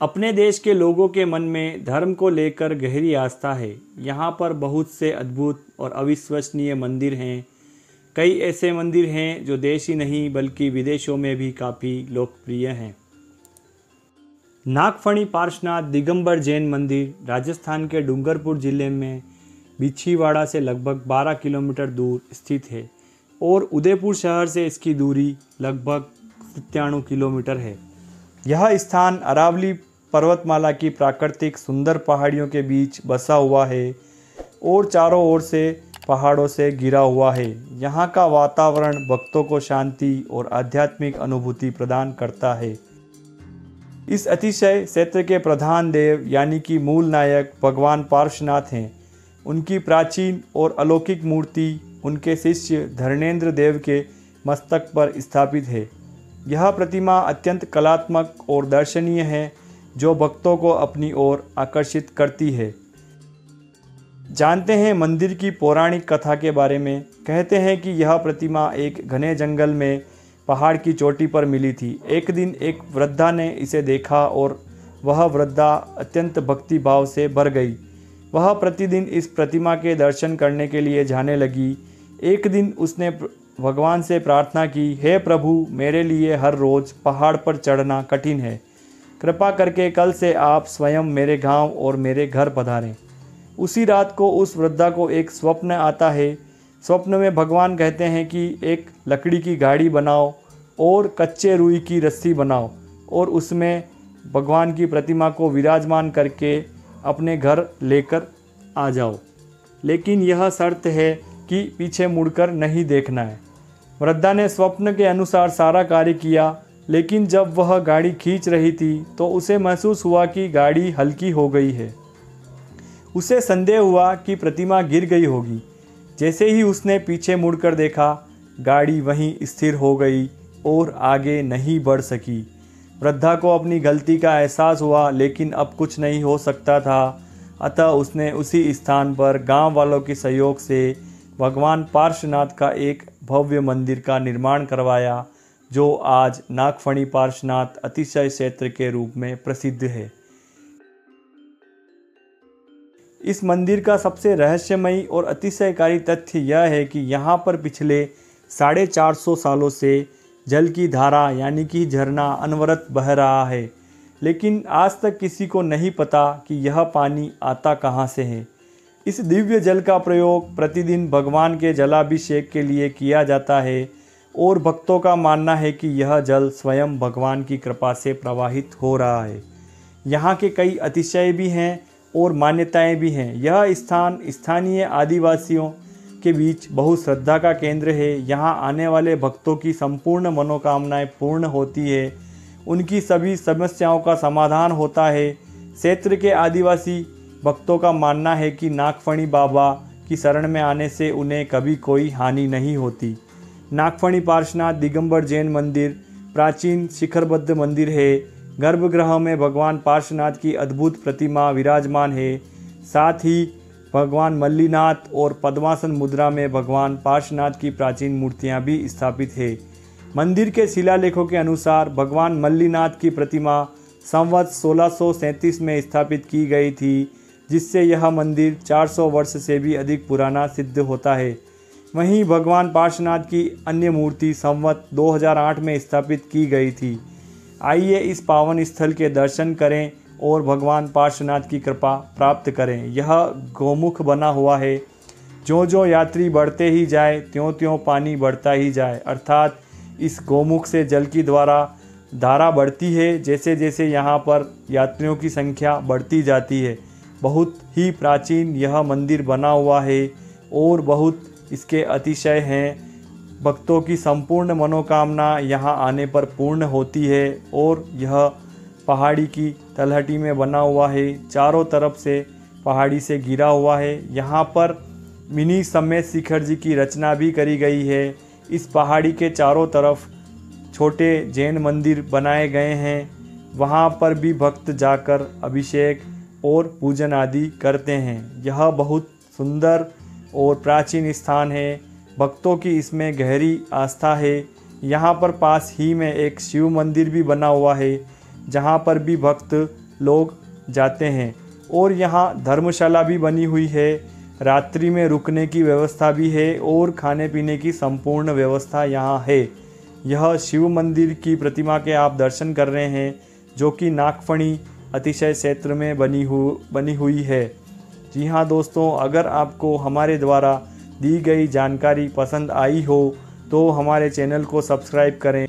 अपने देश के लोगों के मन में धर्म को लेकर गहरी आस्था है। यहाँ पर बहुत से अद्भुत और अविश्वसनीय मंदिर हैं। कई ऐसे मंदिर हैं जो देश ही नहीं बल्कि विदेशों में भी काफ़ी लोकप्रिय हैं। नागफणी पार्श्वनाथ दिगंबर जैन मंदिर राजस्थान के डूंगरपुर जिले में बिछीवाड़ा से लगभग 12 किलोमीटर दूर स्थित है और उदयपुर शहर से इसकी दूरी लगभग 97 किलोमीटर है। यह स्थान अरावली पर्वतमाला की प्राकृतिक सुंदर पहाड़ियों के बीच बसा हुआ है और चारों ओर से पहाड़ों से घिरा हुआ है। यहाँ का वातावरण भक्तों को शांति और आध्यात्मिक अनुभूति प्रदान करता है। इस अतिशय क्षेत्र के प्रधान देव यानी कि मूल नायक भगवान पार्श्वनाथ हैं। उनकी प्राचीन और अलौकिक मूर्ति उनके शिष्य धर्मेंद्र देव के मस्तक पर स्थापित है। यह प्रतिमा अत्यंत कलात्मक और दर्शनीय है जो भक्तों को अपनी ओर आकर्षित करती है। जानते हैं मंदिर की पौराणिक कथा के बारे में। कहते हैं कि यह प्रतिमा एक घने जंगल में पहाड़ की चोटी पर मिली थी। एक दिन एक वृद्धा ने इसे देखा और वह वृद्धा अत्यंत भक्ति भाव से भर गई। वह प्रतिदिन इस प्रतिमा के दर्शन करने के लिए जाने लगी। एक दिन उसने भगवान से प्रार्थना की, हे प्रभु, मेरे लिए हर रोज़ पहाड़ पर चढ़ना कठिन है। कृपा करके कल से आप स्वयं मेरे गांव और मेरे घर पधारें। उसी रात को उस वृद्धा को एक स्वप्न आता है। स्वप्न में भगवान कहते हैं कि एक लकड़ी की गाड़ी बनाओ और कच्चे रुई की रस्सी बनाओ और उसमें भगवान की प्रतिमा को विराजमान करके अपने घर लेकर आ जाओ, लेकिन यह शर्त है कि पीछे मुड़कर नहीं देखना है। वृद्धा ने स्वप्न के अनुसार सारा कार्य किया, लेकिन जब वह गाड़ी खींच रही थी तो उसे महसूस हुआ कि गाड़ी हल्की हो गई है। उसे संदेह हुआ कि प्रतिमा गिर गई होगी। जैसे ही उसने पीछे मुड़कर देखा, गाड़ी वहीं स्थिर हो गई और आगे नहीं बढ़ सकी। वृद्धा को अपनी गलती का एहसास हुआ, लेकिन अब कुछ नहीं हो सकता था। अतः उसने उसी स्थान पर गांव वालों के सहयोग से भगवान पार्श्वनाथ का एक भव्य मंदिर का निर्माण करवाया, जो आज नागफणी पार्श्वनाथ अतिशय क्षेत्र के रूप में प्रसिद्ध है। इस मंदिर का सबसे रहस्यमयी और अतिशयकारी तथ्य यह है कि यहाँ पर पिछले 450 सालों से जल की धारा यानी कि झरना अनवरत बह रहा है, लेकिन आज तक किसी को नहीं पता कि यह पानी आता कहाँ से है। इस दिव्य जल का प्रयोग प्रतिदिन भगवान के जलाभिषेक के लिए किया जाता है और भक्तों का मानना है कि यह जल स्वयं भगवान की कृपा से प्रवाहित हो रहा है। यहाँ के कई अतिशय भी हैं और मान्यताएं भी हैं। यह स्थान स्थानीय आदिवासियों के बीच बहुत श्रद्धा का केंद्र है। यहाँ आने वाले भक्तों की संपूर्ण मनोकामनाएं पूर्ण होती है, उनकी सभी समस्याओं का समाधान होता है। क्षेत्र के आदिवासी भक्तों का मानना है कि नागफणी बाबा की शरण में आने से उन्हें कभी कोई हानि नहीं होती। नागफणी पार्श्वनाथ दिगंबर जैन मंदिर प्राचीन शिखरबद्ध मंदिर है। गर्भगृह में भगवान पार्श्वनाथ की अद्भुत प्रतिमा विराजमान है। साथ ही भगवान मल्लीनाथ और पद्मासन मुद्रा में भगवान पार्श्वनाथ की प्राचीन मूर्तियां भी स्थापित है। मंदिर के शिलालेखों के अनुसार भगवान मल्लीनाथ की प्रतिमा संवत 1637 में स्थापित की गई थी, जिससे यह मंदिर 400 वर्ष से भी अधिक पुराना सिद्ध होता है। वहीं भगवान पार्श्वनाथ की अन्य मूर्ति संवत 2008 में स्थापित की गई थी। आइए इस पावन स्थल के दर्शन करें और भगवान पार्श्वनाथ की कृपा प्राप्त करें। यह गोमुख बना हुआ है। ज्यों ज्यों यात्री बढ़ते ही जाए त्यों त्यों पानी बढ़ता ही जाए, अर्थात इस गोमुख से जल की द्वारा धारा बढ़ती है। जैसे जैसे यहाँ पर यात्रियों की संख्या बढ़ती जाती है। बहुत ही प्राचीन यह मंदिर बना हुआ है और बहुत इसके अतिशय हैं। भक्तों की संपूर्ण मनोकामना यहाँ आने पर पूर्ण होती है और यह पहाड़ी की तलहटी में बना हुआ है। चारों तरफ से पहाड़ी से घिरा हुआ है। यहाँ पर मिनी समेत शिखर जी की रचना भी करी गई है। इस पहाड़ी के चारों तरफ छोटे जैन मंदिर बनाए गए हैं। वहाँ पर भी भक्त जाकर अभिषेक और पूजन आदि करते हैं। यह बहुत सुंदर और प्राचीन स्थान है। भक्तों की इसमें गहरी आस्था है। यहाँ पर पास ही में एक शिव मंदिर भी बना हुआ है, जहाँ पर भी भक्त लोग जाते हैं। और यहाँ धर्मशाला भी बनी हुई है, रात्रि में रुकने की व्यवस्था भी है और खाने पीने की संपूर्ण व्यवस्था यहाँ है। यह शिव मंदिर की प्रतिमा के आप दर्शन कर रहे हैं, जो कि नागफणी अतिशय क्षेत्र में बनी हुई है। जी हाँ दोस्तों, अगर आपको हमारे द्वारा दी गई जानकारी पसंद आई हो तो हमारे चैनल को सब्सक्राइब करें।